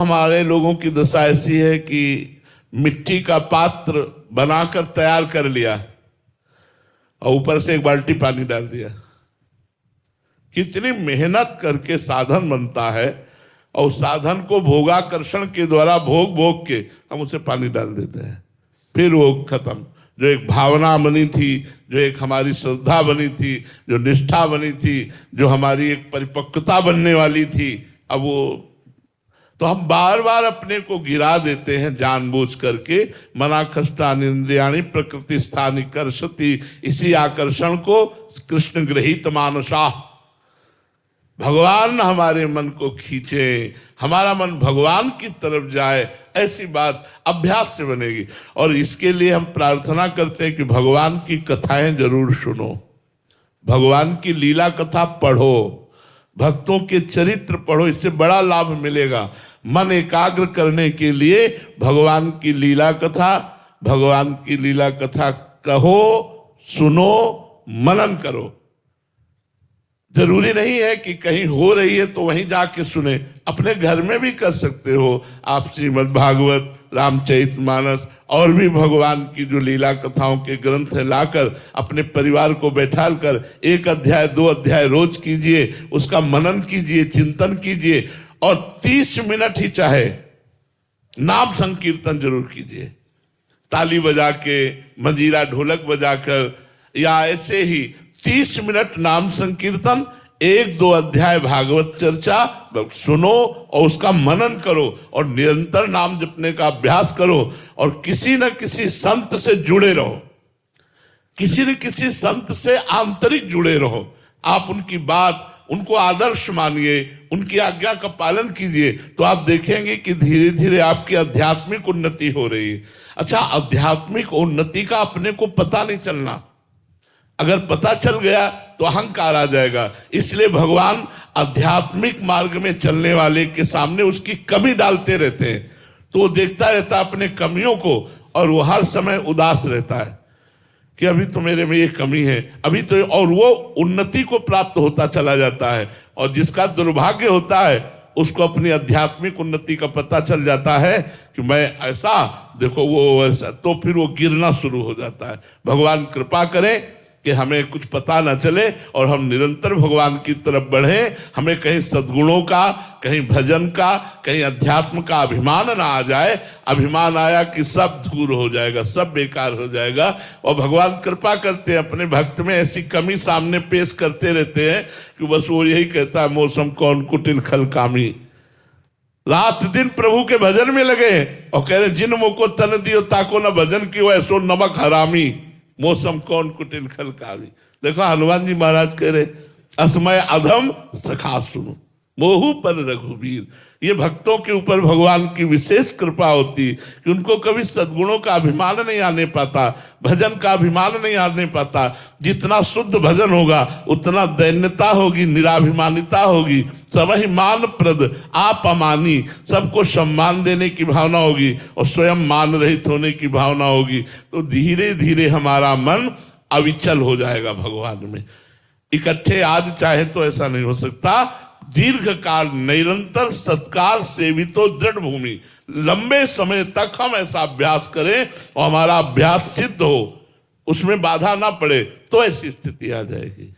हमारे लोगों की दशा ऐसी है कि मिट्टी का पात्र बनाकर तैयार कर लिया और ऊपर से एक बाल्टी पानी डाल दिया। कितनी मेहनत करके साधन बनता है और साधन को भोगाकर्षण के द्वारा भोग भोग के हम उसे पानी डाल देते हैं, फिर वो खत्म। जो एक भावना बनी थी, जो एक हमारी श्रद्धा बनी थी, जो निष्ठा बनी थी, जो हमारी एक परिपक्वता बनने वाली थी, अब वो तो हम बार बार अपने को गिरा देते हैं जानबूझ करके। मना खष्टानि इंद्रियाणि प्रकृति स्थानि कर्षति। इसी आकर्षण को कृष्ण गृहीत मानसा, भगवान हमारे मन को खींचे, हमारा मन भगवान की तरफ जाए, ऐसी बात अभ्यास से बनेगी। और इसके लिए हम प्रार्थना करते हैं कि भगवान की कथाएं जरूर सुनो, भगवान की लीला कथा पढ़ो, भक्तों के चरित्र पढ़ो, इससे बड़ा लाभ मिलेगा। मन एकाग्र करने के लिए भगवान की लीला कथा, भगवान की लीला कथा कहो, सुनो, मनन करो। जरूरी नहीं है कि कहीं हो रही है तो वहीं जाके सुने, अपने घर में भी कर सकते हो। आप श्रीमद् भागवत, रामचरितमानस और भी भगवान की जो लीला कथाओं के ग्रंथ है लाकर अपने परिवार को बैठाल कर 1 अध्याय 2 अध्याय रोज कीजिए, उसका मनन कीजिए, चिंतन कीजिए। और 30 मिनट ही चाहे नाम संकीर्तन जरूर कीजिए, ताली बजा के, मंजीरा ढोलक बजाकर, या ऐसे ही 30 मिनट नाम संकीर्तन, 1-2 अध्याय भागवत चर्चा सुनो और उसका मनन करो और निरंतर नाम जपने का अभ्यास करो। और किसी न किसी संत से जुड़े रहो, किसी न किसी संत से आंतरिक जुड़े रहो। आप उनकी बात, उनको आदर्श मानिए, उनकी आज्ञा का पालन कीजिए, तो आप देखेंगे कि धीरे धीरे आपकी आध्यात्मिक उन्नति हो रही है। अच्छा, आध्यात्मिक उन्नति का अपने को पता नहीं चलना, अगर पता चल गया तो अहंकार आ जाएगा। इसलिए भगवान आध्यात्मिक मार्ग में चलने वाले के सामने उसकी कमी डालते रहते हैं, तो वो देखता रहता है अपने कमियों को और वो हर समय उदास रहता है कि अभी तो मेरे में ये कमी है, अभी तो, और वो उन्नति को प्राप्त होता चला जाता है। और जिसका दुर्भाग्य होता है उसको अपनी आध्यात्मिक उन्नति का पता चल जाता है कि मैं ऐसा, देखो वो ऐसा, तो फिर वो गिरना शुरू हो जाता है। भगवान कृपा करें कि हमें कुछ पता न चले और हम निरंतर भगवान की तरफ बढ़ें। हमें कहीं सद्गुणों का, कहीं भजन का, कहीं अध्यात्म का अभिमान ना आ जाए। अभिमान आया कि सब दूर हो जाएगा, सब बेकार हो जाएगा। और भगवान कृपा करते हैं, अपने भक्त में ऐसी कमी सामने पेश करते रहते हैं कि बस वो यही कहता है, मौसम कौन कुटिल खल कामी। रात दिन प्रभु के भजन में लगे और कह रहे, जिन मुँह को तन दियो ताको न भजन की ऐसो नमक हरामी, मौसम कौन कुटिल खल कावी। देखो हनुमान जी महाराज कह रहे, असमय अधम सखा सुनो मोहू पर रघुवीर। ये भक्तों के ऊपर भगवान की विशेष कृपा होती कि उनको कभी सद्गुणों का अभिमान नहीं आने पाता, भजन का अभिमान नहीं आने पाता। जितना शुद्ध भजन होगा उतना दैन्यता होगी, निराभिमानिता होगी, समय मान प्रद आप अमानी, सबको सम्मान देने की भावना होगी और स्वयं मान रहित होने की भावना होगी। तो धीरे धीरे हमारा मन अविचल हो जाएगा भगवान में। इकट्ठे आज चाहे तो ऐसा नहीं हो सकता। दीर्घ काल निरंतर सत्कार सेवितो दृढ़ भूमि, लंबे समय तक हम ऐसा अभ्यास करें और हमारा अभ्यास सिद्ध हो, उसमें बाधा ना पड़े, तो ऐसी स्थिति आ जाएगी।